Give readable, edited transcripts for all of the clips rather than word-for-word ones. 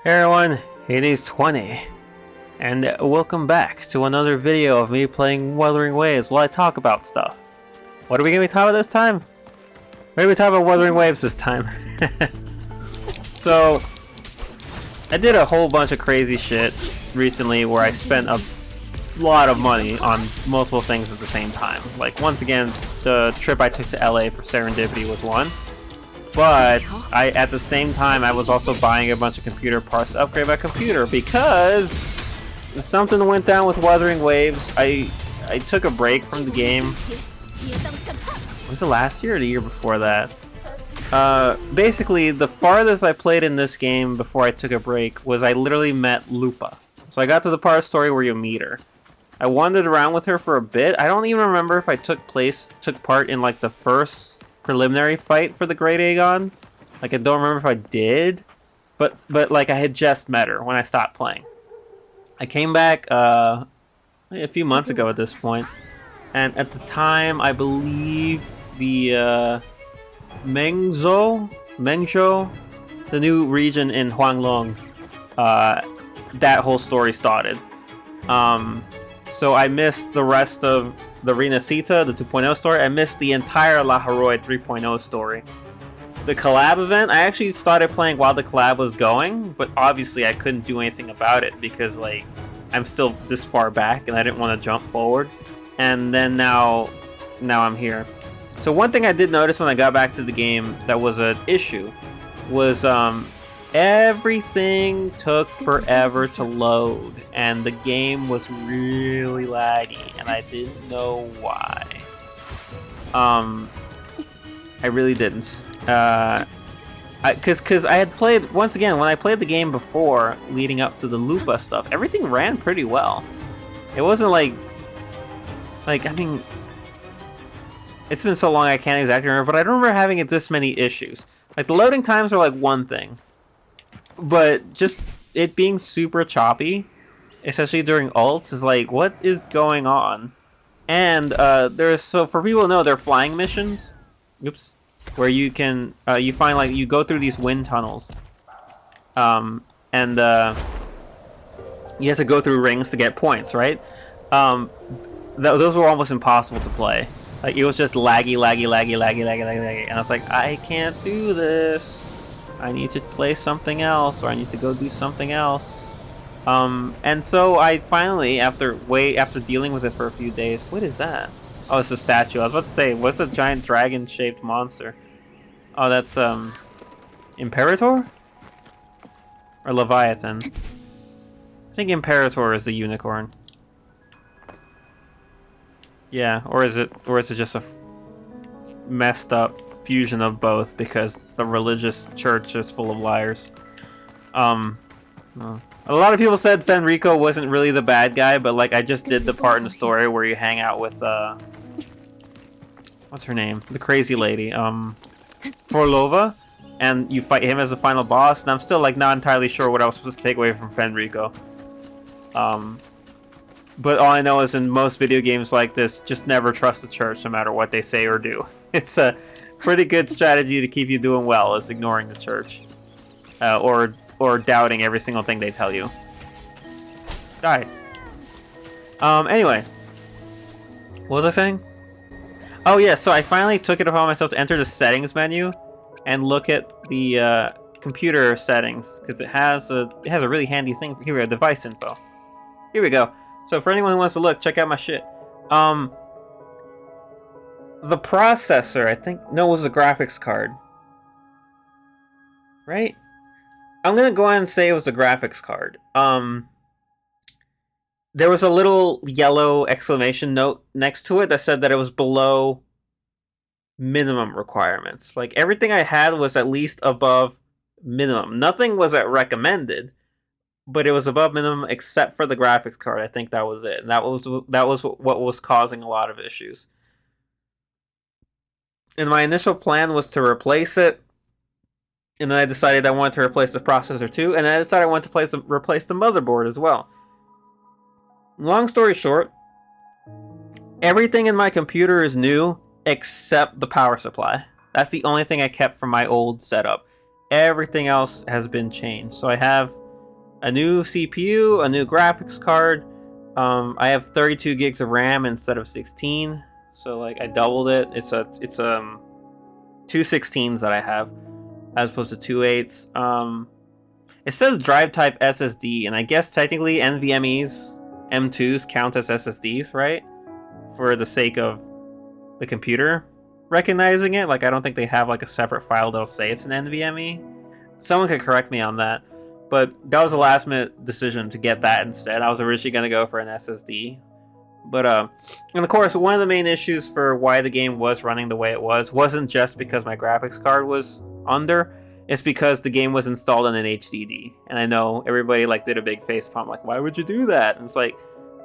Hey everyone, it is 20, and welcome back to another video of me playing Wuthering Waves while I talk about stuff. What are we going to be talking about this time? We're going to be talking about Wuthering Waves this time. So, I did a whole bunch of crazy shit recently where I spent a lot of money on multiple things at the same time. Like, once again, the trip I took to LA for Serendipity was one. But at the same time, I was also buying a bunch of computer parts to upgrade my computer because something went down with Wuthering Waves. I took a break from the game. Was it last year or the year before that? Basically, the farthest I played in this game before I took a break was I literally met Lupa. So I got to the part of the story where you meet her. I wandered around with her for a bit. I don't even remember if I took part in like the first preliminary fight for the Great Aegon. Like, I don't remember if I did, but like I had just met her when I stopped playing. I came back a few months ago at this point, and at the time I believe the Mengzhou, the new region in Huanglong, that whole story started. So I missed the rest of the Renacita, the 2.0 story. I missed the entire La Haroy 3.0 story. The collab event, I actually started playing while the collab was going, but obviously I couldn't do anything about it because, like, I'm still this far back and I didn't want to jump forward. And then now I'm here. So one thing I did notice when I got back to the game that was an issue was everything took forever to load, and the game was really laggy, and I didn't know why. I really didn't. Because I had played, once again, when I played the game before, leading up to the Lupa stuff, everything ran pretty well. It wasn't like, I mean, it's been so long I can't exactly remember, but I don't remember having this many issues. Like, the loading times are like one thing. But just it being super choppy, especially during ults, is like, what is going on? And so for people to know, they're flying missions. Oops. Where you can you find, like, you go through these wind tunnels, and you have to go through rings to get points, right? Those were almost impossible to play. Like, it was just laggy, and I was like, I can't do this. I need to play something else, or I need to go do something else. And so I finally, after dealing with it for a few days, what is that? Oh, it's a statue. I was about to say, what's a giant dragon-shaped monster? Oh, that's Imperator? Or Leviathan? I think Imperator is the unicorn. Yeah, or is it just a messed up fusion of both because the religious church is full of liars. A lot of people said Fenrico wasn't really the bad guy, but, like, I just did the part in the story where you hang out with what's her name, the crazy lady, Forlova, and you fight him as the final boss, and I'm still, like, not entirely sure what I was supposed to take away from Fenrico. But all I know is in most video games like this, just never trust the church no matter what they say or do. It's a pretty good strategy to keep you doing well, is ignoring the church, or doubting every single thing they tell you. Died. Anyway, what was I saying? Oh yeah, so I finally took it upon myself to enter the settings menu and look at the computer settings, because it has a really handy thing. Here we go, device info. Here we go. So for anyone who wants to look, check out my shit. The processor, I think, no, it was a graphics card. Right? I'm gonna go ahead and say it was a graphics card. There was a little yellow exclamation note next to it that said that it was below minimum requirements. Like, everything I had was at least above minimum. Nothing was at recommended, but it was above minimum except for the graphics card. I think that was it. And that was what was causing a lot of issues. And my initial plan was to replace it, and then I decided I wanted to replace the processor too, and then I decided I wanted to replace the motherboard as well. Long story short, everything in my computer is new except the power supply. That's the only thing I kept from my old setup. Everything else has been changed. So I have a new CPU, a new graphics card. I have 32 gigs of RAM instead of 16, so like I doubled it. It's two 16s that I have as opposed to two 8s. It says drive type SSD, and I guess technically NVMe's M2s count as SSDs, right? For the sake of the computer recognizing it. Like, I don't think they have like a separate file that'll say it's an NVMe. Someone could correct me on that. But that was a last minute decision to get that instead. I was originally going to go for an SSD. But, and of course, one of the main issues for why the game was running the way it was wasn't just because my graphics card was under. It's because the game was installed on an HDD. And I know everybody like did a big face palm, like, why would you do that? And it's like,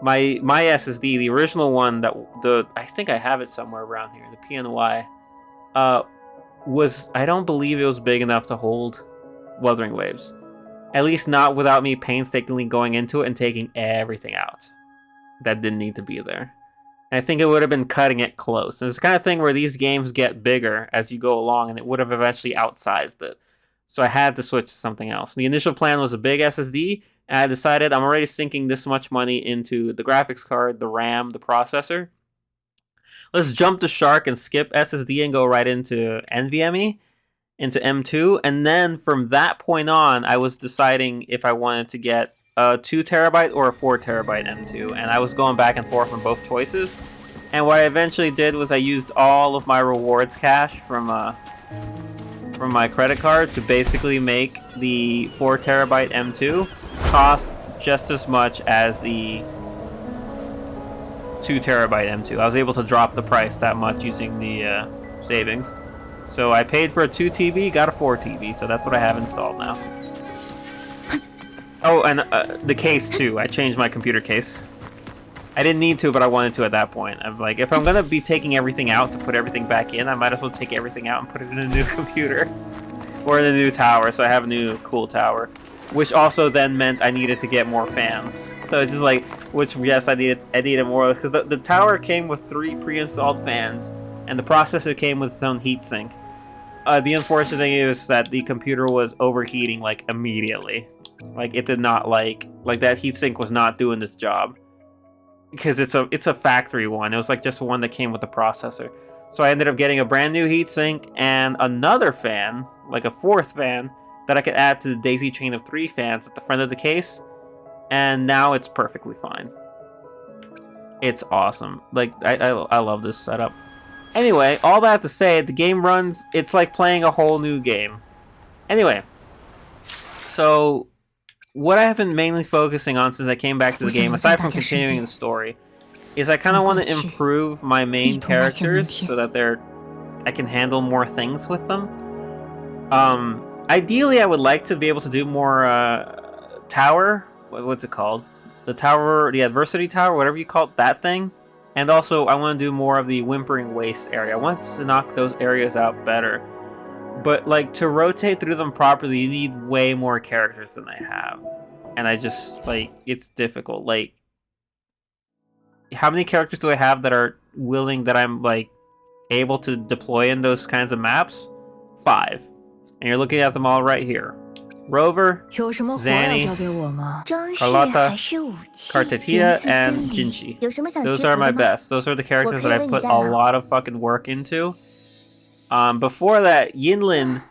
my SSD, the original one I think I have it somewhere around here, the PNY, I don't believe it was big enough to hold Wuthering Waves. At least not without me painstakingly going into it and taking everything out that didn't need to be there. And I think it would have been cutting it close. And it's the kind of thing where these games get bigger as you go along, and it would have eventually outsized it. So I had to switch to something else. The initial plan was a big SSD, and I decided I'm already sinking this much money into the graphics card, the RAM, the processor. Let's jump the shark and skip SSD and go right into NVMe, into M2. And then from that point on, I was deciding if I wanted to get a 2 terabyte or a 4 terabyte M2. And I was going back and forth on both choices. And what I eventually did was I used all of my rewards cash from my credit card to basically make the 4 terabyte M2 cost just as much as the 2 terabyte M2. I was able to drop the price that much using the savings. So I paid for a 2 TB, got a 4 TB, so that's what I have installed now. Oh, and the case too. I changed my computer case. I didn't need to, but I wanted to at that point. I'm like, if I'm gonna be taking everything out to put everything back in, I might as well take everything out and put it in a new computer. Or in a new tower, so I have a new cool tower. Which also then meant I needed to get more fans. So it's just like, which yes, I needed more, because the tower came with 3 pre-installed fans, and the processor came with its own heatsink. The unfortunate thing is that the computer was overheating like immediately. Like it did not like that heatsink was not doing its job. Because it's a factory one. It was like just one that came with the processor. So I ended up getting a brand new heatsink and another fan, like a 4th fan, that I could add to the daisy chain of 3 fans at the front of the case. And now it's perfectly fine. It's awesome. Like, I love this setup. Anyway, all that to say, the game runs, it's like playing a whole new game. Anyway, so what I have been mainly focusing on since I came back to the game, aside from continuing the story, is I kind of want to improve my main characters so that I can handle more things with them. Ideally, I would like to be able to do more tower. What's it called? The tower, the adversity tower, whatever you call it, that thing. And also, I want to do more of the Wuthering Waves area. I want to knock those areas out better. But like to rotate through them properly, you need way more characters than I have. And I just like it's difficult. Like, how many characters do I have that are willing, that I'm like able to deploy in those kinds of maps? 5. And you're looking at them all right here. Rover, Zanny, Carlotta, Kartatia, and Jinshi. Those are my best. Those are the characters that I put a lot of fucking work into. Before that, Yinlin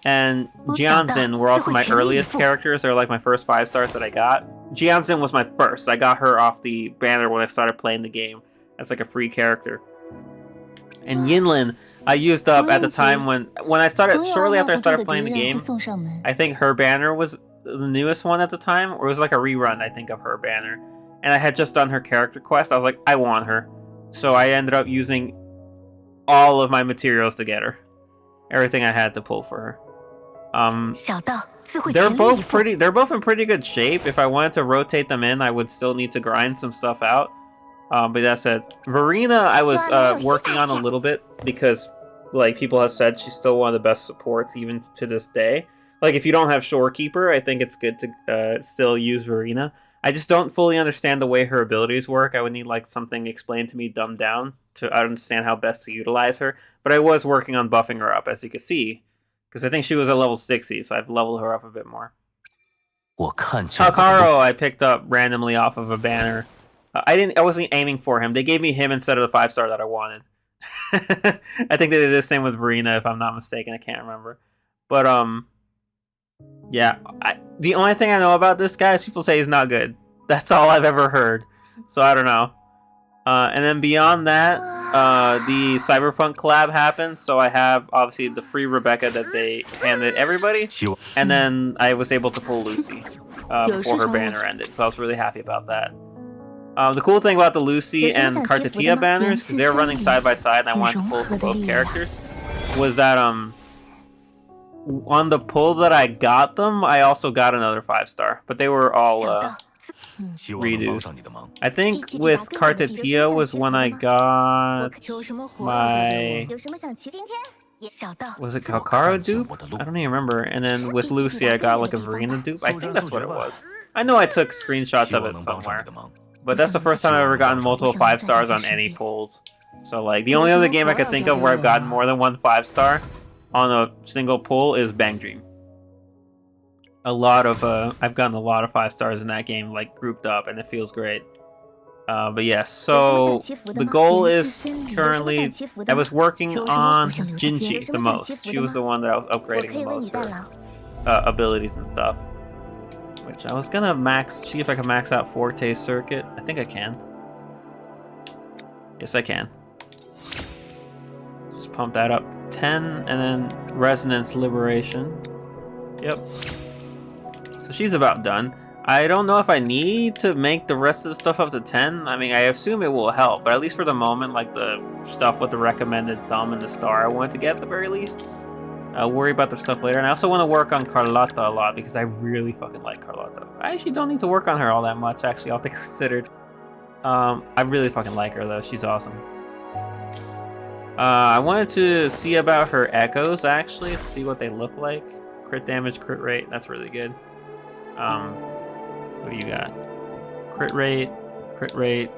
and Jianzhen were also my earliest characters. They're like my first 5 stars that I got. Jianzhen was my first. I got her off the banner when I started playing the game as like a free character. And Yinlin, I used up at the time when I started, shortly after I started playing the game. I think her banner was the newest one at the time, or it was like a rerun, I think, of her banner. And I had just done her character quest. I was like, I want her. So I ended up using all of my materials to get her. Everything I had to pull for her. They're both in pretty good shape. If I wanted to rotate them in, I would still need to grind some stuff out. But that said, Verena I was working on a little bit because, like, people have said she's still one of the best supports even to this day. Like, if you don't have Shorekeeper, I think it's good to still use Verena. I just don't fully understand the way her abilities work. I would need, like, something explained to me dumbed down to understand how best to utilize her. But I was working on buffing her up, as you can see, because I think she was at level 60, so I've leveled her up a bit more. Takaro I picked up randomly off of a banner. I wasn't aiming for him. They gave me him instead of the 5-star that I wanted. I think they did the same with Verena, if I'm not mistaken. I can't remember. But yeah. The only thing I know about this guy is people say he's not good. That's all I've ever heard. So I don't know. And then beyond that, the Cyberpunk collab happened. So I have obviously the free Rebecca that they handed everybody, and then I was able to pull Lucy before her banner ended. So I was really happy about that. The cool thing about the Lucy and Kartatia banners, because they're running side by side and I wanted to pull for both characters, was that on the pull that I got them, I also got another 5-star, but they were all redos. I think with Kartatia was when I got my... Was it Kakaro dupe? I don't even remember. And then with Lucy I got like a Verena dupe. I think that's what it was. I know I took screenshots of it somewhere. But that's the first time I've ever gotten multiple 5-stars on any pulls. So like the only other game I could think of where I've gotten more than one 5-star on a single pull is Bang Dream. I've gotten a lot of 5-stars in that game, like grouped up, and it feels great. But yes, so the goal is currently, I was working on Jinchi the most. She was the one that I was upgrading the most, her abilities and stuff. Which I was gonna see if I can max out Forte Circuit. I think I can. Yes, I can. Just pump that up 10, and then Resonance Liberation. Yep. So she's about done. I don't know if I need to make the rest of the stuff up to 10. I mean, I assume it will help, but at least for the moment, like the stuff with the recommended thumb and the star I wanted to get at the very least. I'll worry about the stuff later. And I also want to work on Carlotta a lot because I really fucking like Carlotta. I actually don't need to work on her all that much, actually, all things considered. I really fucking like her, though. She's awesome. I wanted to see about her echoes, actually, to see what they look like. Crit damage, crit rate. That's really good. What do you got? Crit rate, crit rate,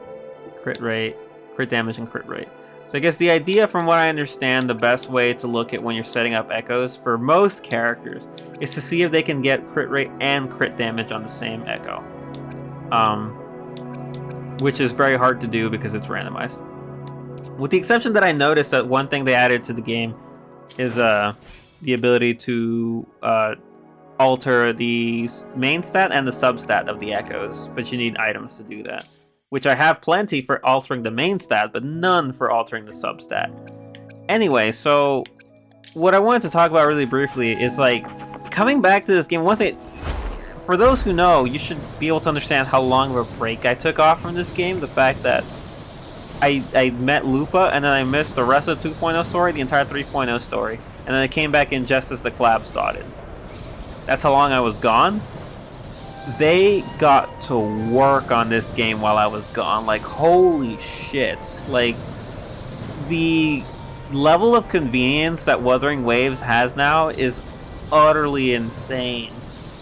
crit rate, crit damage, and crit rate. So I guess the idea, from what I understand, the best way to look at when you're setting up echoes for most characters is to see if they can get crit rate and crit damage on the same echo. Which is very hard to do because it's randomized. With the exception that I noticed that one thing they added to the game is the ability to alter the main stat and the substat of the echoes, but you need items to do that. Which I have plenty for altering the main stat, but none for altering the substat. Anyway, so what I wanted to talk about really briefly is like coming back to this game. For those who know, you should be able to understand how long of a break I took off from this game. The fact that I met Lupa and then I missed the rest of the 2.0 story, the entire 3.0 story, and then I came back in just as the collab started. That's how long I was gone. They got to work on this game while I was gone. Like, holy shit. Like, the level of convenience that Wuthering Waves has now is utterly insane.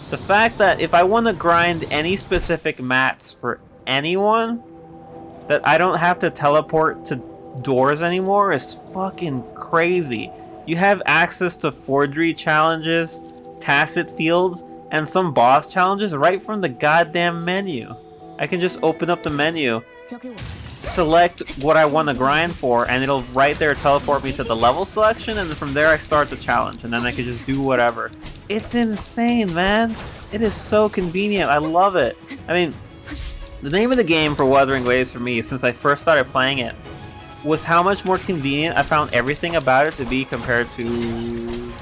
The fact that if I want to grind any specific mats for anyone, that I don't have to teleport to doors anymore is fucking crazy. You have access to forgery challenges, tacit fields, and some boss challenges right from the goddamn menu. I can just open up the menu, select what I want to grind for, and it'll right there teleport me to the level selection, and then from there I start the challenge, and then I can just do whatever. It's insane, man. It is so convenient. I love it. I mean, the name of the game for Wuthering Waves for me, since I first started playing it, was how much more convenient I found everything about it to be compared to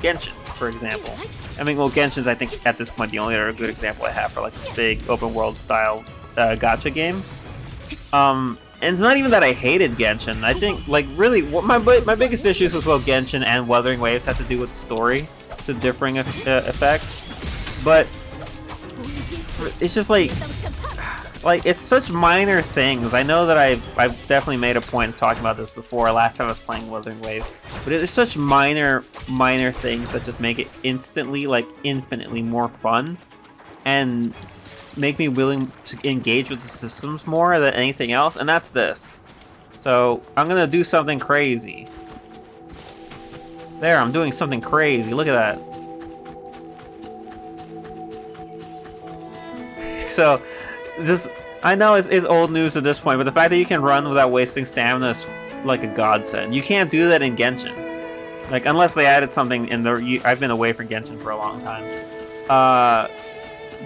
Genshin, for example. I mean, well, Genshin's, I think, at this point, the only other good example I have for, like, this big open-world style gacha game. And it's not even that I hated Genshin. I think, like, really, what my biggest issues with both Genshin and Wuthering Waves had to do with the story, to differing effects. But it's just, like, it's such minor things. I know that I've definitely made a point of talking about this before, last time I was playing Wuthering Waves, but it's such minor things that just make it instantly, like, infinitely more fun, and make me willing to engage with the systems more than anything else, and that's this. So, I'm gonna do something crazy. There, I'm doing something crazy, look at that. So, just I know it's old news at this point, but the fact that you can run without wasting stamina is like a godsend. You can't do that in Genshin, like unless they added something in there. I've been away from Genshin for a long time,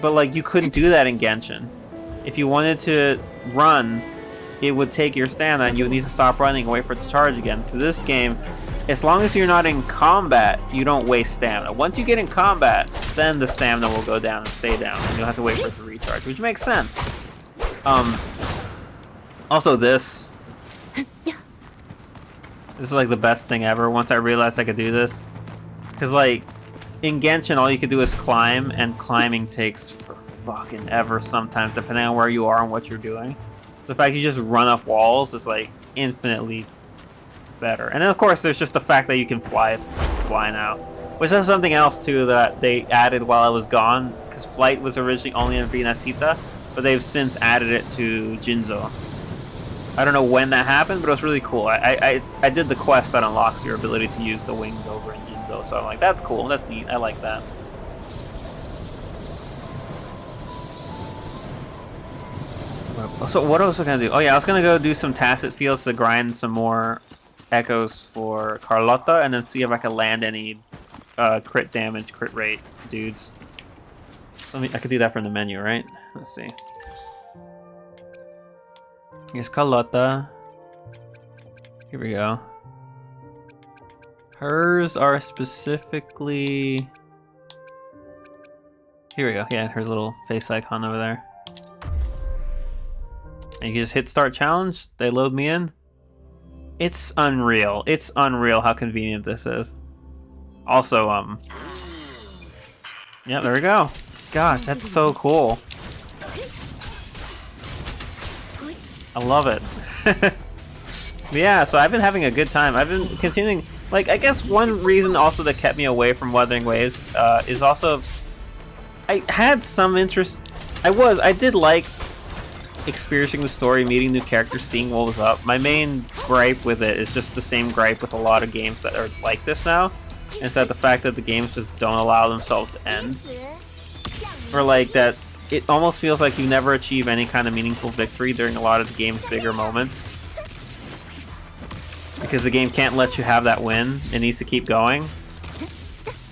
but like you couldn't do that in Genshin. If you wanted to run, it would take your stamina, and you would need to stop running and wait for it to charge again. For this game, as long as you're not in combat, you don't waste stamina. Once you get in combat, then the stamina will go down and stay down. You'll have to wait for it to recharge, which makes sense. Also this is like the best thing ever once I realized I could do this. Because like, in Genshin all you can do is climb, and climbing takes for fucking ever sometimes, depending on where you are and what you're doing. So the fact you just run up walls is like infinitely better. And then of course there's just the fact that you can fly now. Which is something else too that they added while I was gone, because flight was originally only in Renacita, but they've since added it to Jinzo. I don't know when that happened, but it was really cool. I did the quest that unlocks your ability to use the wings over in Jinzo, so I'm like, that's cool, that's neat, I like that. So what else was I gonna do? Oh yeah, I was gonna go do some Tacit Fields to grind some more echoes for Carlotta, and then see if I can land any crit damage, crit rate dudes. So I could do that from the menu, right? Let's see. Here's Carlotta. Here we go. Hers are specifically... Here we go. Yeah, her little face icon over there. And you can just hit start challenge. They load me in. It's unreal. It's unreal how convenient this is. Also, yeah, there we go. Gosh, that's so cool. I love it. Yeah, so I've been having a good time. I've been continuing, like, I guess one reason also that kept me away from Wuthering Waves is also, I had some interest, I did like experiencing the story, meeting new characters, seeing what was up. My main gripe with it is just the same gripe with a lot of games that are like this now. And it's that the fact that the games just don't allow themselves to end. Or like that it almost feels like you never achieve any kind of meaningful victory during a lot of the game's bigger moments. Because the game can't let you have that win, it needs to keep going.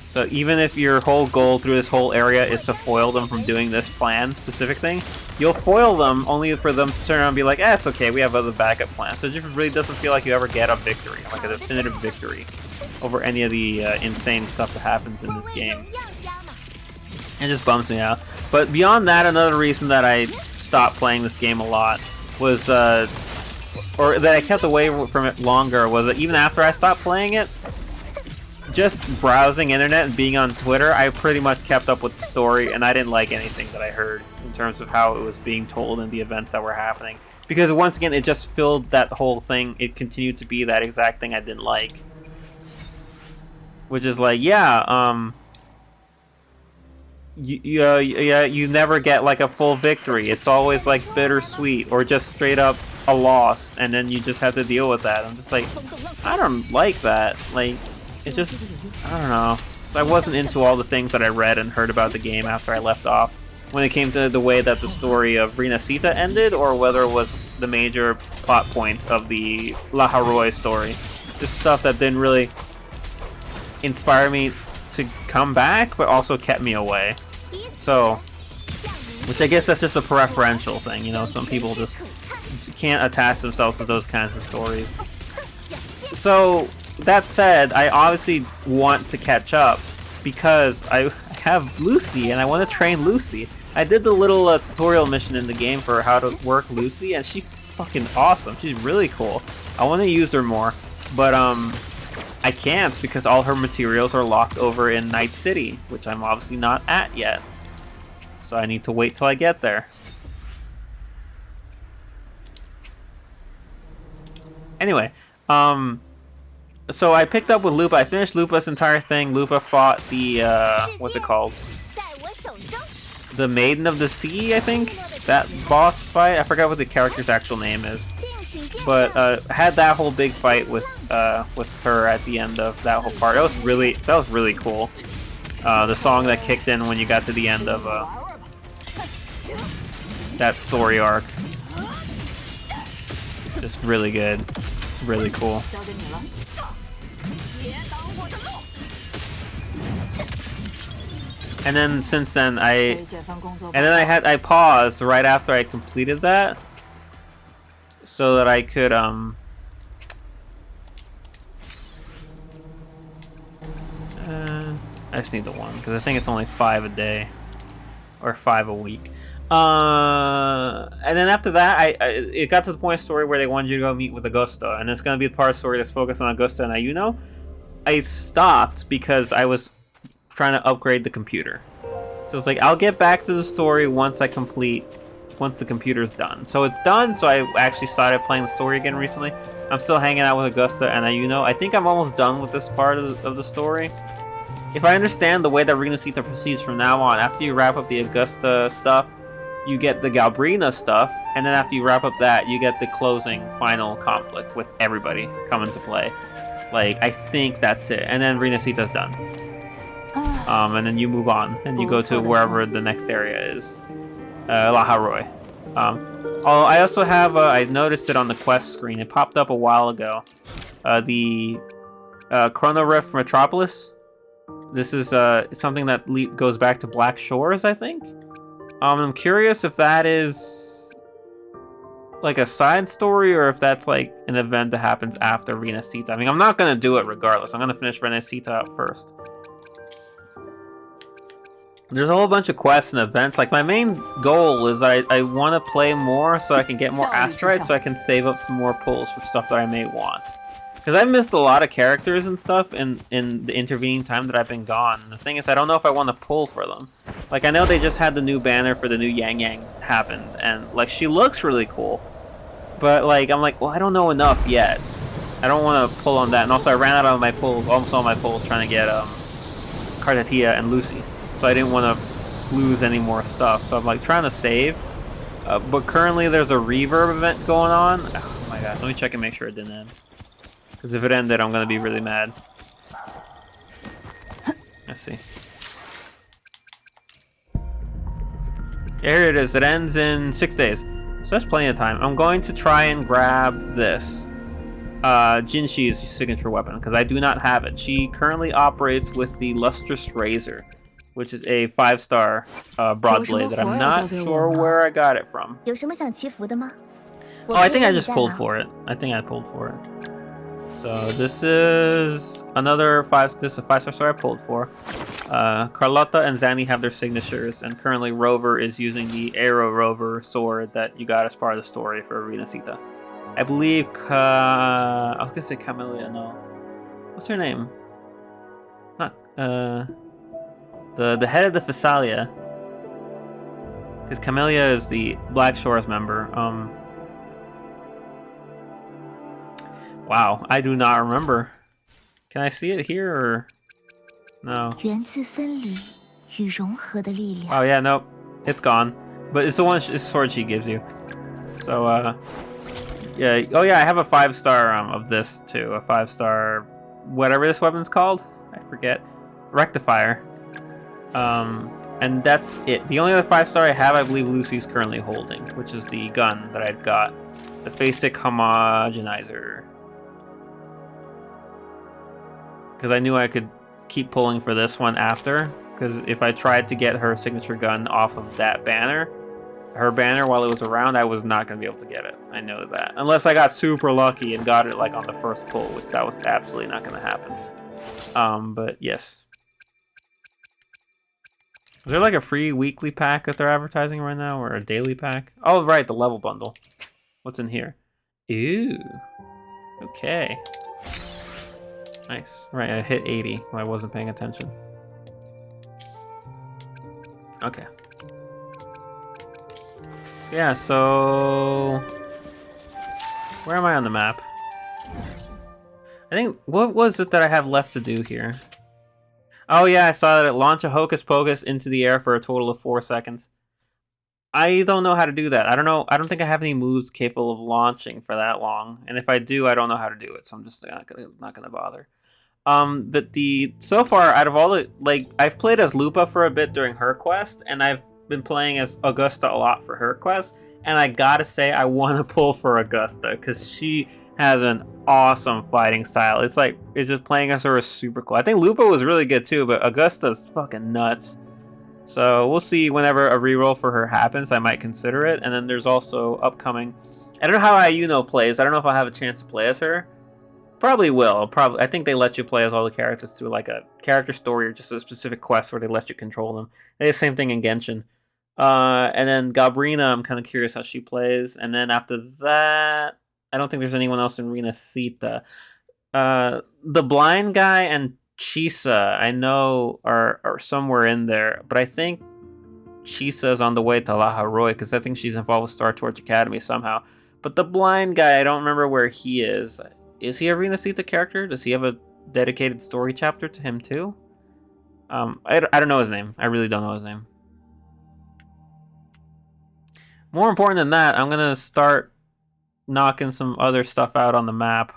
So even if your whole goal through this whole area is to foil them from doing this plan specific thing, you'll foil them only for them to turn around and be like, eh, it's okay, we have other backup plans. So it just really doesn't feel like you ever get a victory, like a definitive victory, over any of the insane stuff that happens in this game. It just bums me out. But beyond that, another reason that I stopped playing this game a lot was, or that I kept away from it longer, was that even after I stopped playing it, just browsing internet and being on Twitter, I pretty much kept up with the story, and I didn't like anything that I heard in terms of how it was being told and the events that were happening. Because once again, it just filled that whole thing, it continued to be that exact thing I didn't like. Which is like, yeah, you never get like a full victory. It's always like bittersweet or just straight up a loss, and then you just have to deal with that. I'm just like, I don't like that. Like, it just, I don't know. So I wasn't into all the things that I read and heard about the game after I left off. When it came to the way that the story of Renacita ended, or whether it was the major plot points of the La Haroi story. Just stuff that didn't really inspire me to come back, but also kept me away. So, which I guess that's just a preferential thing, you know, some people just can't attach themselves to those kinds of stories. So, that said, I obviously want to catch up because I have Lucy and I want to train Lucy. I did the little tutorial mission in the game for how to work Lucy, and she's fucking awesome. She's really cool. I want to use her more, but I can't because all her materials are locked over in Night City, which I'm obviously not at yet. So I need to wait till I get there. Anyway, so I picked up with Lupa. I finished Lupa's entire thing. Lupa fought the, what's it called? The Maiden of the Sea, I think? That boss fight? I forgot what the character's actual name is. But, had that whole big fight with her at the end of that whole part. That was really cool. The song that kicked in when you got to the end of, that story arc. Just really good. Really cool. And then since then I paused right after I completed that so that I could I just need the one because I think it's only 5 a day or 5 a week. And then after that it got to the point of story where they wanted you to go meet with Augusta, and it's gonna be the part of the story that's focused on Augusta and Ayuno. I stopped because I was trying to upgrade the computer. So it's like, I'll get back to the story once the computer's done. So it's done, so I actually started playing the story again recently. I'm still hanging out with Augusta and Ayuno. I think I'm almost done with this part of the story. If I understand the way that Renacita proceeds from now on, after you wrap up the Augusta stuff, you get the Galbrina stuff, and then after you wrap up that, you get the closing final conflict with everybody coming to play. Like, I think that's it. And then Renacita's done. And then you move on, and you go to wherever the next area is. La Haroi. I also have, I noticed it on the quest screen. It popped up a while ago. The Chrono Rift Metropolis. This is something that goes back to Black Shores, I think. I'm curious if that is like a side story or if that's like an event that happens after Renacita. I mean, I'm not gonna do it regardless. I'm gonna finish Renacita out first. There's a whole bunch of quests and events. Like, my main goal is I want to play more so I can get more asteroids so I can save up some more pulls for stuff that I may want. Because I missed a lot of characters and stuff in the intervening time that I've been gone. And the thing is, I don't know if I want to pull for them. Like, I know they just had the new banner for the new Yang Yang happened, and like, she looks really cool. But like, I'm like, well, I don't know enough yet. I don't want to pull on that. And also, I ran out of my pulls, almost all my pulls, trying to get Cartatia and Lucy. So I didn't want to lose any more stuff. So I'm like trying to save. But currently there's a reverb event going on. Oh my gosh, let me check and make sure it didn't end. Because if it ended, I'm going to be really mad. Let's see. Yeah, here it is. It ends in 6 days. So that's plenty of time. I'm going to try and grab this. Jinshi's signature weapon, because I do not have it. She currently operates with the Lustrous Razor, which is a 5-star broad blade that I'm not sure where I got it from. Oh, I think I just pulled for it. I think I pulled for it. So this is another 5-star story I pulled for. Carlotta and Zanny have their signatures, and currently Rover is using the Arrow Rover sword that you got as part of the story for Renacita. I believe I was gonna say Camellia, no. What's her name? Not the head of the Phasalia. Because Camellia is the Black Shores member. Wow, I do not remember. Can I see it here or no? Oh yeah, nope. It's gone. But it's the sword she gives you. So yeah, oh yeah, I have a 5-star of this too. A 5-star whatever this weapon's called. I forget. Rectifier. And that's it. The only other 5-star I have, I believe Lucy's currently holding, which is the gun that I've got. The Phasic Homogenizer. Because I knew I could keep pulling for this one after. Because if I tried to get her signature gun off of that banner, her banner while it was around, I was not going to be able to get it. I know that. Unless I got super lucky and got it like on the first pull, which that was absolutely not going to happen. But yes. Is there like a free weekly pack that they're advertising right now, or a daily pack? Oh, right, the level bundle. What's in here? Ew. Okay. Nice. Right, I hit 80 when I wasn't paying attention. Okay. Yeah, so... where am I on the map? I think... what was it that I have left to do here? Oh yeah, I saw that it launched a Hocus Pocus into the air for a total of 4 seconds. I don't know how to do that. I don't know. I don't think I have any moves capable of launching for that long. And if I do, I don't know how to do it. So I'm just not gonna bother. But so far, out of all the... like, I've played as Lupa for a bit during her quest. And I've been playing as Augusta a lot for her quest, and I gotta say I want to pull for Augusta because she has an awesome fighting style. It's just playing as her is super cool. I think Lupo was really good too, but Augusta's fucking nuts. So we'll see whenever a reroll for her happens. I might consider it. And then there's also upcoming. I don't know how Ayuno plays. I don't know if I'll have a chance to play as her. Probably will. I think they let you play as all the characters through like a character story or just a specific quest where they let you control them. They do the same thing in Genshin. And then Gabrina, I'm kind of curious how she plays. And then after that, I don't think there's anyone else in Rina Sita. The blind guy and Chisa, I know, are somewhere in there. But I think Chisa's on the way to La Haroy because I think she's involved with Star Torch Academy somehow. But the blind guy, I don't remember where he is. Is he a Rina Sita character? Does he have a dedicated story chapter to him too? I don't know his name. I really don't know his name. More important than that, I'm gonna start knocking some other stuff out on the map.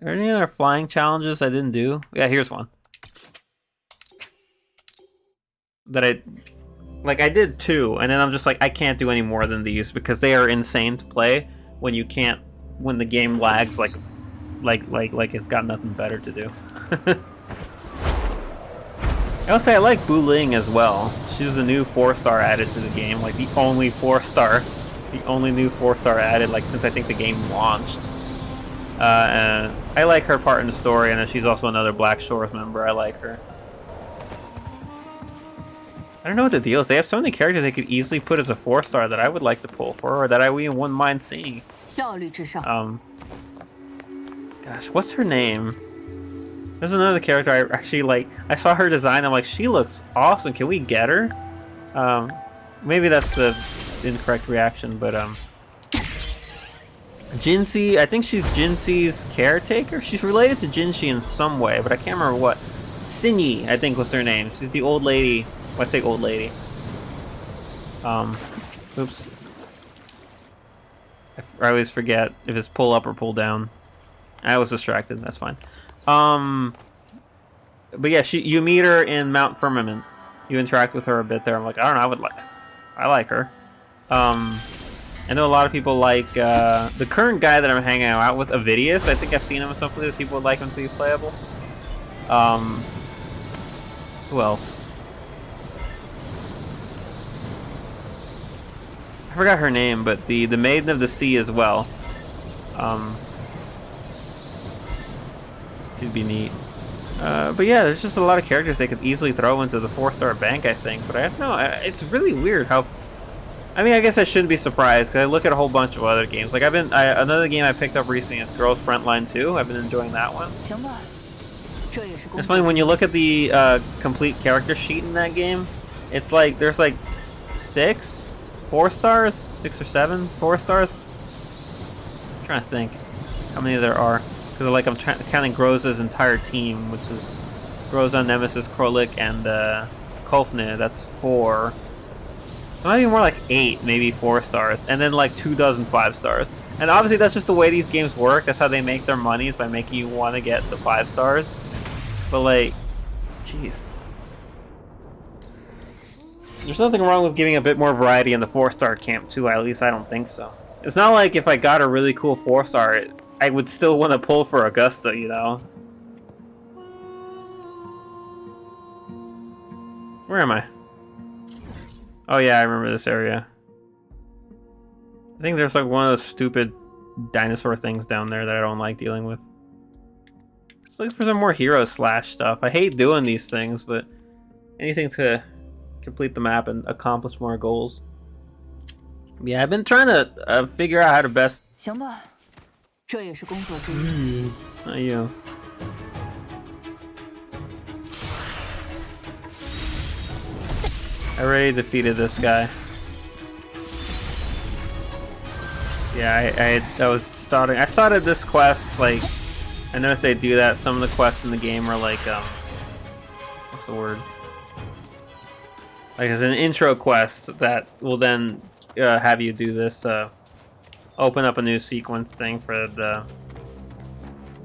Are there any other flying challenges I didn't do? Yeah, here's one. That I did 2, and then I'm just like, I can't do any more than these because they are insane to play when you can't, when the game lags like it's got nothing better to do. I'll say I like Bu Ling as well. She was a new 4-star added to the game, like the only 4-star, the only new 4-star added like since I think the game launched. And I like her part in the story, and then she's also another Black Shores member. I like her. I don't know what the deal is. They have so many characters they could easily put as a 4-star that I would like to pull for, or that I wouldn't mind seeing. Gosh, what's her name? There's another character I actually like. I saw her design. I'm like, she looks awesome. Can we get her? Maybe that's the incorrect reaction, but Jinxie. I think she's Jinxie's caretaker. She's related to Jinxie in some way, but I can't remember what. Sinyi, I think was her name. She's the old lady. Well, I say old lady. Oops. I always forget if it's pull up or pull down. I was distracted. That's fine. But yeah, you meet her in Mount Firmament. You interact with her a bit there. I'm like, I don't know. I like her. I know a lot of people like the current guy that I'm hanging out with, Avidius. I think I've seen him in some places. People would like him to be playable. Who else? I forgot her name, but the Maiden of the Sea as well. Should be neat. But yeah, there's just a lot of characters they could easily throw into the 4-star bank, I think. But I don't know. It's really weird how. I mean, I guess I shouldn't be surprised because I look at a whole bunch of other games. Like another game I picked up recently is Girls Frontline 2. I've been enjoying that one. It's funny when you look at the complete character sheet in that game. It's like there's like 6 4-stars, 6 or 7 4-stars. I'm trying to think how many there are. Because like I'm counting Groza's entire team, which is Groza, Nemesis, Krolik, and Kofne. That's 4. So maybe more like 8, maybe 4-stars, and then like 24 5-stars. And obviously that's just the way these games work. That's how they make their money, is by making you want to get the 5-stars. But like, jeez. There's nothing wrong with giving a bit more variety in the 4-star camp too. At least I don't think so. It's not like if I got a really cool 4-star, I would still want to pull for Augusta, you know? Where am I? Oh yeah, I remember this area. I think there's like one of those stupid dinosaur things down there that I don't like dealing with. Let's look for some more hero slash stuff. I hate doing these things, but anything to complete the map and accomplish more goals. Yeah, I've been trying to figure out how to best. Not you. I already defeated this guy. Yeah, I started this quest, like, I noticed they do that. Some of the quests in the game are like, what's the word? Like, it's an intro quest that will then have you do this, open up a new sequence thing for the...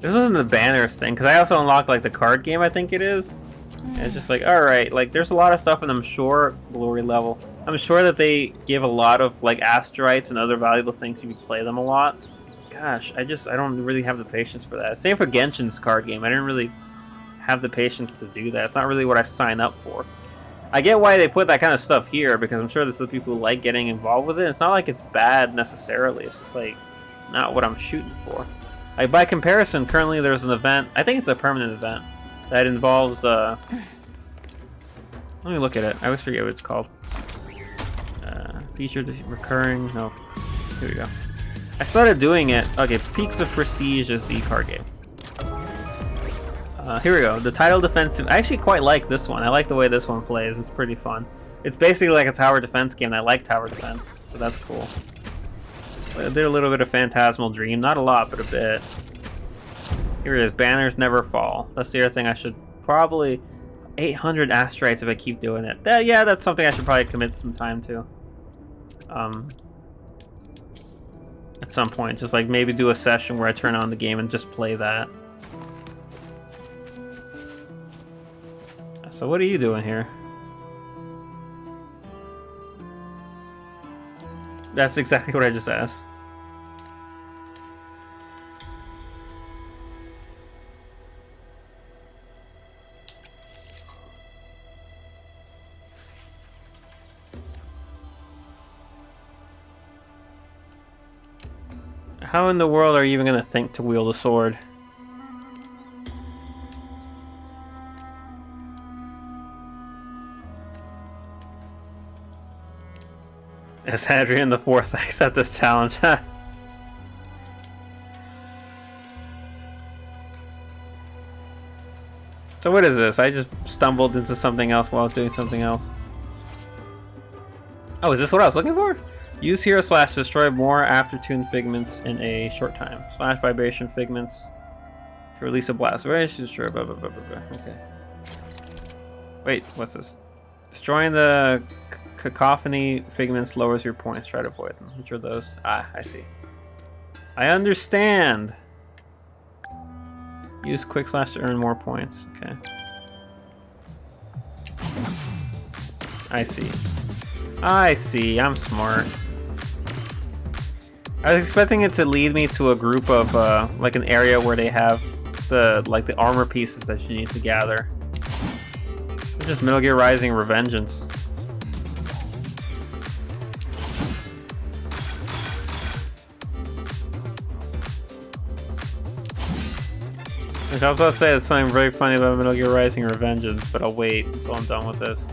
This wasn't the banners thing, because I also unlocked, like, the card game, I think it is. And it's just like, alright, like there's a lot of stuff, and I'm sure glory level. I'm sure that they give a lot of like asteroids and other valuable things if you play them a lot. Gosh, I don't really have the patience for that. Same for Genshin's card game. I didn't really have the patience to do that. It's not really what I sign up for. I get why they put that kind of stuff here, because I'm sure there's some people who like getting involved with it. It's not like it's bad necessarily. It's just like not what I'm shooting for. Like by comparison, currently there's an event. I think it's a permanent event that involves. Let me look at it. I always forget what it's called. Featured recurring. No, here we go. I started doing it. Okay, Peaks of Prestige is the card game. Here we go. The title defensive. I actually quite like this one. I like the way this one plays. It's pretty fun. It's basically like a tower defense game. And I like tower defense, so that's cool. I did a little bit of Phantasmal Dream. Not a lot, but a bit. Here it is. Banners never fall. That's the other thing I should probably... 800 asteroids if I keep doing it. Yeah, that's something I should probably commit some time to. At some point. Just like maybe do a session where I turn on the game and just play that. So what are you doing here? That's exactly what I just asked. How in the world are you even gonna think to wield a sword? As Hadrian the Fourth, I accept this challenge. So what is this? I just stumbled into something else while I was doing something else. Oh, is this what I was looking for? Use hero slash destroy more aftertune figments in a short time. Slash vibration figments to release a blast. Vibration destroy. Blah, blah, blah, blah, blah. Okay. Wait, what's this? Destroying the cacophony figments lowers your points. Try to avoid them. Which are those? Ah, I see. I understand. Use quick slash to earn more points. Okay. I see. I see. I'm smart. I was expecting it to lead me to a group of like an area where they have the armor pieces that you need to gather. It's just Metal Gear Rising Revengeance. Which I was about to say, there's something very funny about Metal Gear Rising Revengeance, but I'll wait until I'm done with this.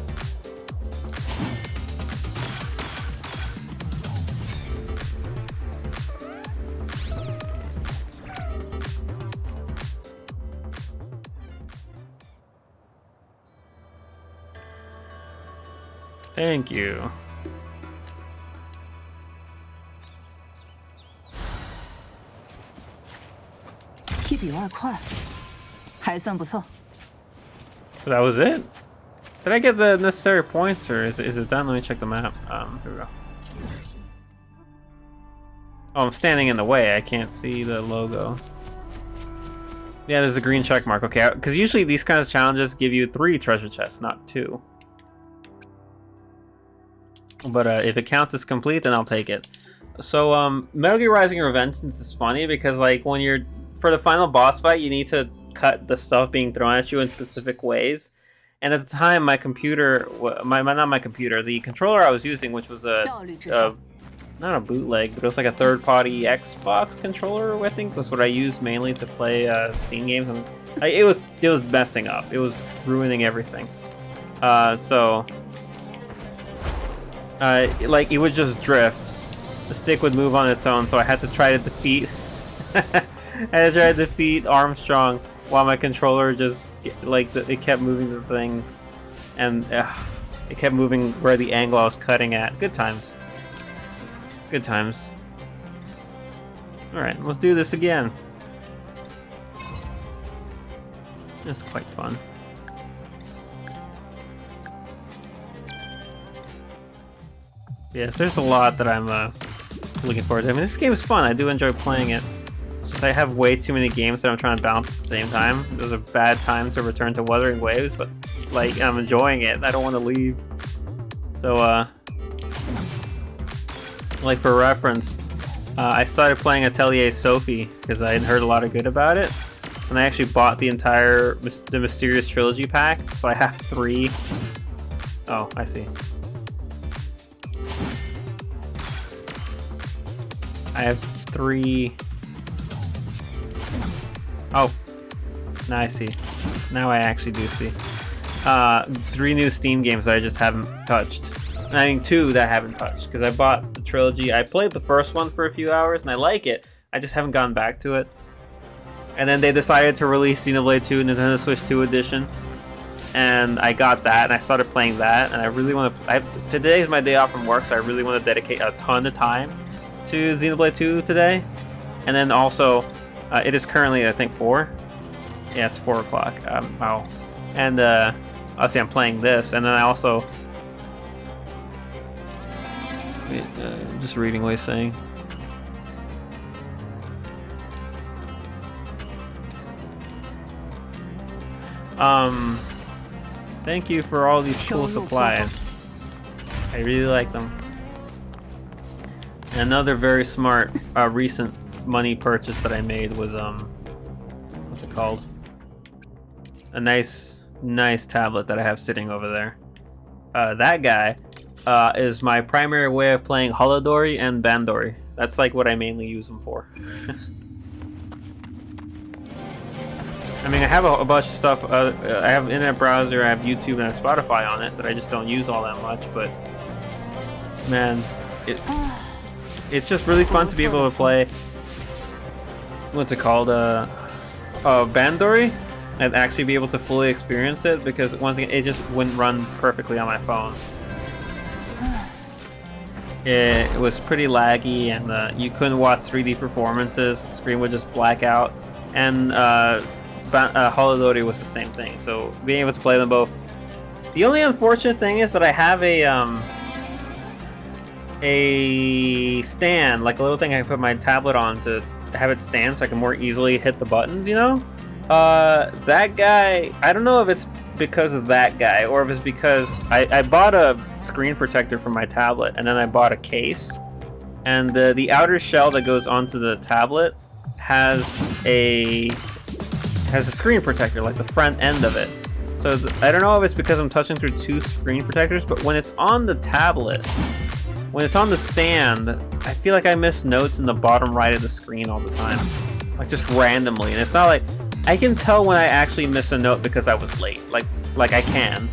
Thank you. So that was it? Did I get the necessary points, or is it done? Let me check the map. Here we go. Oh, I'm standing in the way. I can't see the logo. Yeah, there's a green check mark. Okay, because usually these kinds of challenges give you 3 treasure chests, not 2. But if it counts as complete, then I'll take it. So Metal Gear Rising Revengeance is funny because like when you're for the final boss fight, you need to cut the stuff being thrown at you in specific ways. And at the time, my computer, not my computer, the controller I was using, which was not a bootleg, but it was like a third-party Xbox controller, I think was what I used mainly to play Steam games. And it was messing up. It was ruining everything. Like it would just drift. The stick would move on its own, so I had to try to defeat. I had to try to defeat Armstrong while my controller just it kept moving the things, and it kept moving where the angle I was cutting at. Good times. Good times. All right, let's do this again. It's quite fun. Yes, there's a lot that I'm looking forward to. I mean, this game is fun. I do enjoy playing it. It's just I have way too many games that I'm trying to balance at the same time. It was a bad time to return to Wuthering Waves, but Like, I'm enjoying it. I don't want to leave. So, like for reference, I started playing Atelier Sophie because I had heard a lot of good about it. And I actually bought the entire the Mysterious Trilogy pack, so I have 3. Oh, I see. I have 3. Oh, now I see. Now I actually do see. 3 new Steam games that I just haven't touched. I mean 2 that I haven't touched because I bought the trilogy. I played the first one for a few hours and I like it. I just haven't gone back to it. And then they decided to release Xenoblade 2 Nintendo Switch 2 edition. And I got that and I started playing that. And I really want to... Today is my day off from work, so I really want to dedicate a ton of time to Xenoblade 2 today. And then also, it is currently, I think, 4. Yeah, it's 4 o'clock. Wow. And obviously I'm playing this. And then I also... just reading what he's saying. Thank you for all these cool supplies. I really like them. Another very smart recent money purchase that I made was what's it called? A nice tablet that I have sitting over there. That guy is my primary way of playing Holodori and Bandori. That's like what I mainly use them for. I mean, I have a bunch of stuff. I have an internet browser, I have YouTube, and I have Spotify on it that I just don't use all that much. But man, it's just really fun to be able to play. What's it called? Bandori, and actually be able to fully experience it because once again, it just wouldn't run perfectly on my phone. It was pretty laggy, and you couldn't watch 3D performances. The screen would just black out, and Holodori was the same thing. So being able to play them both. The only unfortunate thing is that I have a stand, like a little thing I can put my tablet on to have it stand so I can more easily hit the buttons, you know? That guy, I don't know if it's because of that guy or if it's because I bought a screen protector for my tablet and then I bought a case, and the outer shell that goes onto the tablet has a screen protector, like the front end of it. So I don't know if it's because I'm touching through 2 screen protectors, but when it's on the tablet, when it's on the stand, I feel like I miss notes in the bottom right of the screen all the time, like just randomly. And it's not like I can tell when I actually miss a note because I was late, like I can.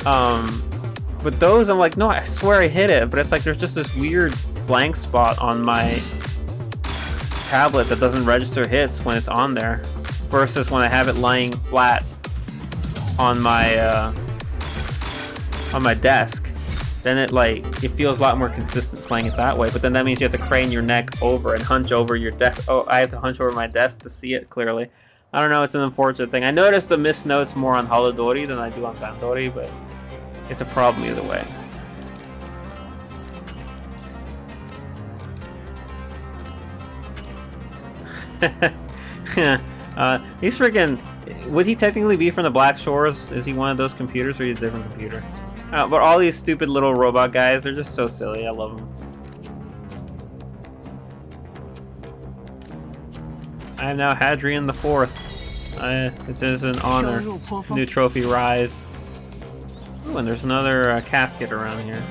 But those I'm like, no, I swear I hit it, but it's like there's just this weird blank spot on my tablet that doesn't register hits when it's on there, versus when I have it lying flat on my desk. Then it feels a lot more consistent playing it that way. But then that means you have to crane your neck over and hunch over your desk. Oh, I have to hunch over my desk to see it clearly. I don't know, it's an unfortunate thing. I noticed the missed notes more on Holodori than I do on Bandori, but it's a problem either way. He's freaking... Would he technically be from the Black Shores? Is he one of those computers, or is he a different computer? But all these stupid little robot guys, they're just so silly. I love them. I am now Hadrian the Fourth. It is an honor. New trophy rise. Ooh, and there's another casket around here.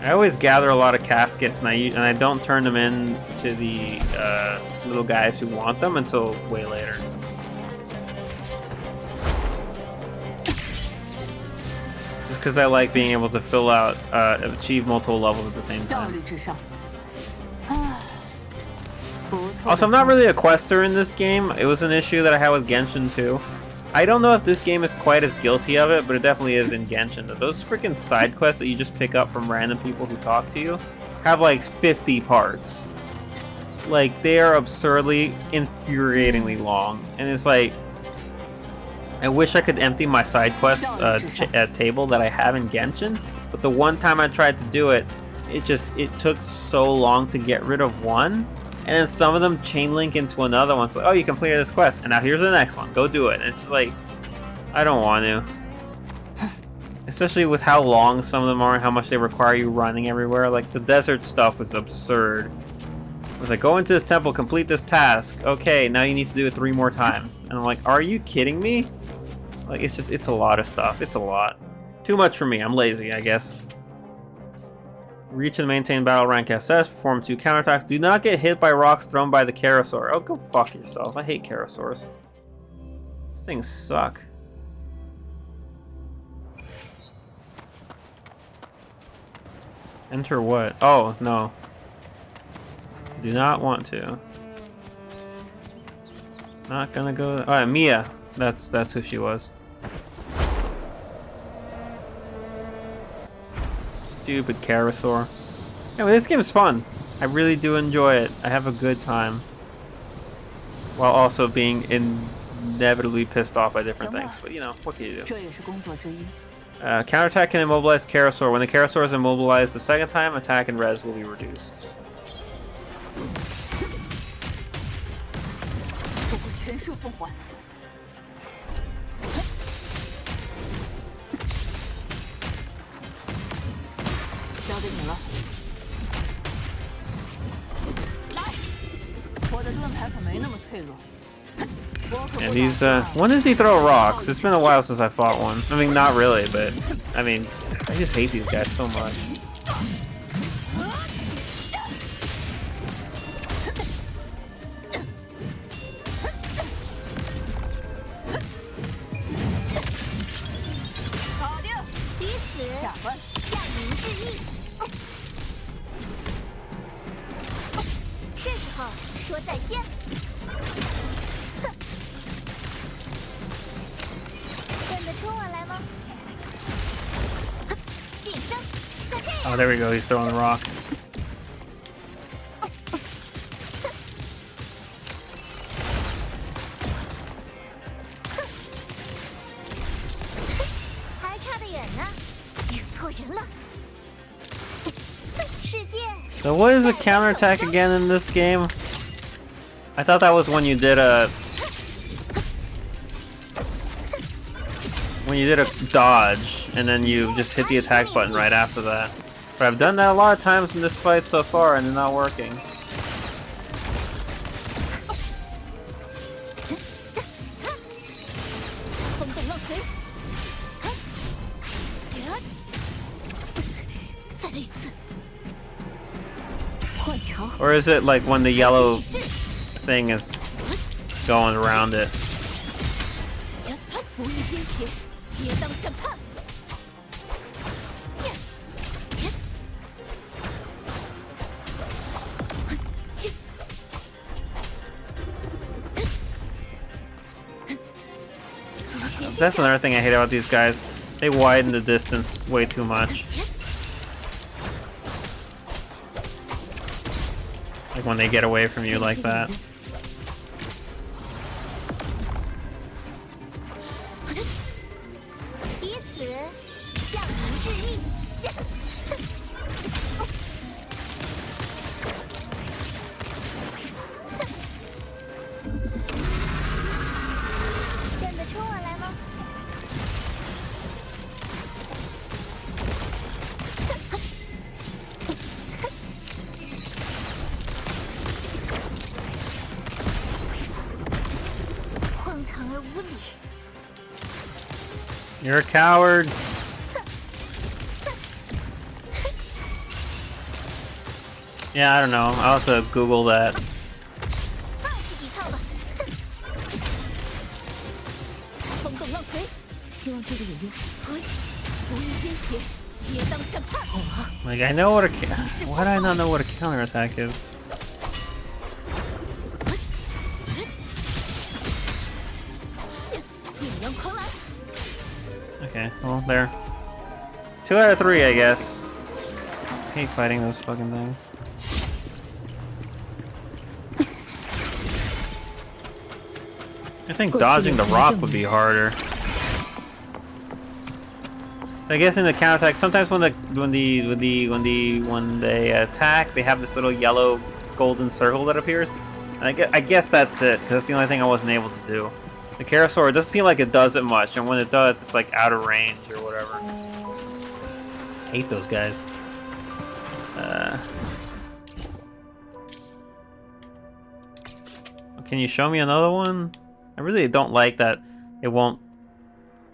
I always gather a lot of caskets, and I don't turn them in to the little guys who want them until way later. Just because I like being able to fill out, achieve multiple levels at the same time. Also, I'm not really a quester in this game. It was an issue that I had with Genshin too. I don't know if this game is quite as guilty of it, but it definitely is in Genshin. Those freaking side quests that you just pick up from random people who talk to you have like 50 parts. Like, they are absurdly, infuriatingly long. And it's like, I wish I could empty my side quest table that I have in Genshin, but the one time I tried to do it, it took so long to get rid of one. And then some of them chain link into another one. So, oh, you completed this quest, and now here's the next one. Go do it. And it's just like, I don't want to. Especially with how long some of them are and how much they require you running everywhere. Like, the desert stuff was absurd. It was like, go into this temple, complete this task. Okay, now you need to do it 3 more times. And I'm like, are you kidding me? Like, it's a lot of stuff. It's a lot. Too much for me. I'm lazy, I guess. Reach and maintain battle rank SS. Perform 2 counterattacks. Do not get hit by rocks thrown by the Karasaur. Oh, go fuck yourself. I hate Karasaurs. These things suck. Enter what? Oh, no. Do not want to. Not gonna go. Alright, Mia. That's who she was. Stupid Karasaur. Anyway, this game's fun. I really do enjoy it. I have a good time. While also being inevitably pissed off by different things. But you know, what can you do? Counterattack can immobilize Karasaur. When the Karasaur is immobilized the second time, attack and res will be reduced. And he's, when does he throw rocks? It's been a while since I fought one. I mean, not really, but, I mean, I just hate these guys so much. Oh, there we go. He's throwing the rock. So what is a counterattack again in this game? I thought that was when you did a dodge and then you just hit the attack button right after that. But I've done that a lot of times in this fight so far and it's not working. Or is it like when the yellow thing is going around it? That's another thing I hate about these guys. They widen the distance way too much. Like when they get away from you like that. You're a coward. Yeah, I don't know. I'll have to Google that. Like, I know what a why do I not know what a counterattack is? Okay, well, there. 2 out of 3, I guess. I hate fighting those fucking things. I think dodging the rock would be harder. I guess in the counterattack, sometimes when they attack, they have this little yellow golden circle that appears. And I guess that's it, because that's the only thing I wasn't able to do. The Karasaur, it doesn't seem like it does it much, and when it does, it's like out of range or whatever. Hate those guys. Can you show me another one? I really don't like that it won't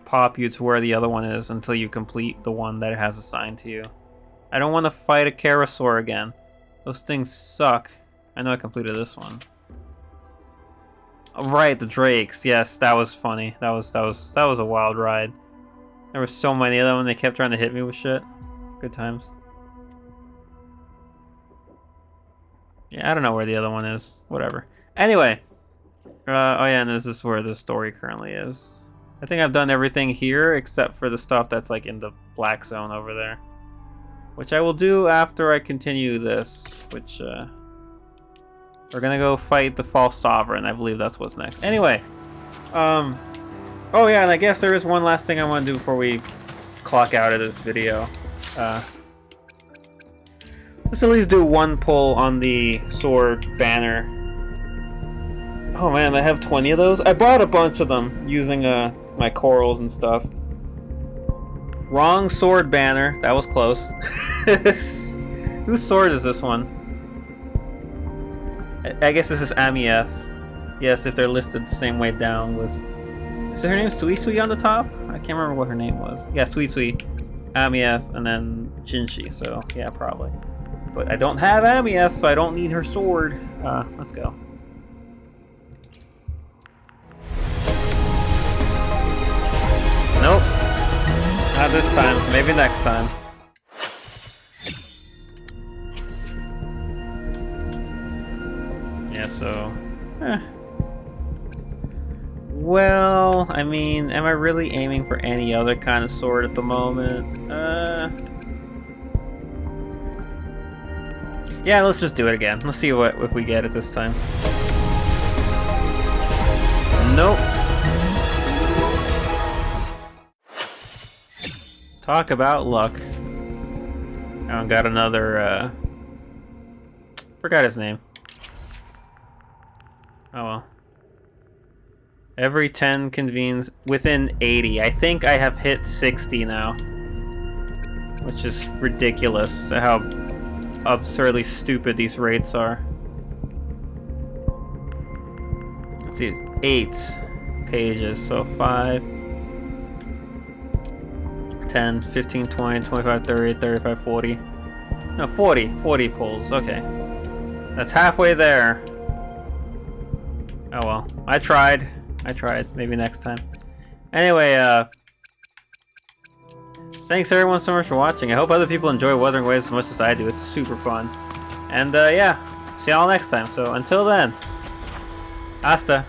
pop you to where the other one is until you complete the one that it has assigned to you. I don't want to fight a Karasaur again. Those things suck. I know I completed this one. Oh, right, the Drakes. Yes, that was funny. That was a wild ride. There were so many of them and they kept trying to hit me with shit. Good times. Yeah, I don't know where the other one is. Whatever. Anyway. Oh yeah, and this is where the story currently is. I think I've done everything here except for the stuff that's like in the black zone over there. Which I will do after I continue this, which we're gonna go fight the false sovereign. I believe that's what's next. Anyway, oh yeah, and I guess there is one last thing I want to do before we clock out of this video. Let's at least do one pull on the sword banner. Oh man, I have 20 of those. I bought a bunch of them using my corals and stuff. Wrong sword banner. That was close. Whose sword is this one? I guess this is Amieth's. Yes, if they're listed the same way down with... Is her name Sui Sui on the top? I can't remember what her name was. Yeah, Sui Sui, Amieth, and then Jinshi, so yeah, probably. But I don't have Amieth, so I don't need her sword. Let's go. Nope. Not this time. Maybe next time. Yeah, so... Well, I mean, am I really aiming for any other kind of sword at the moment? Yeah, let's just do it again. Let's see if we get it this time. Nope. Talk about luck. I got another, forgot his name. Oh well. Every 10 convenes within 80. I think I have hit 60 now. Which is ridiculous how absurdly stupid these rates are. Let's see, it's 8 pages, so 5, 10, 15, 20, 25, 30, 35, 40. No, 40 pulls, okay. That's halfway there. Oh well, I tried, maybe next time. Anyway, thanks everyone so much for watching. I hope other people enjoy Wuthering Waves as much as I do. It's super fun. And yeah, see y'all next time. So until then, hasta.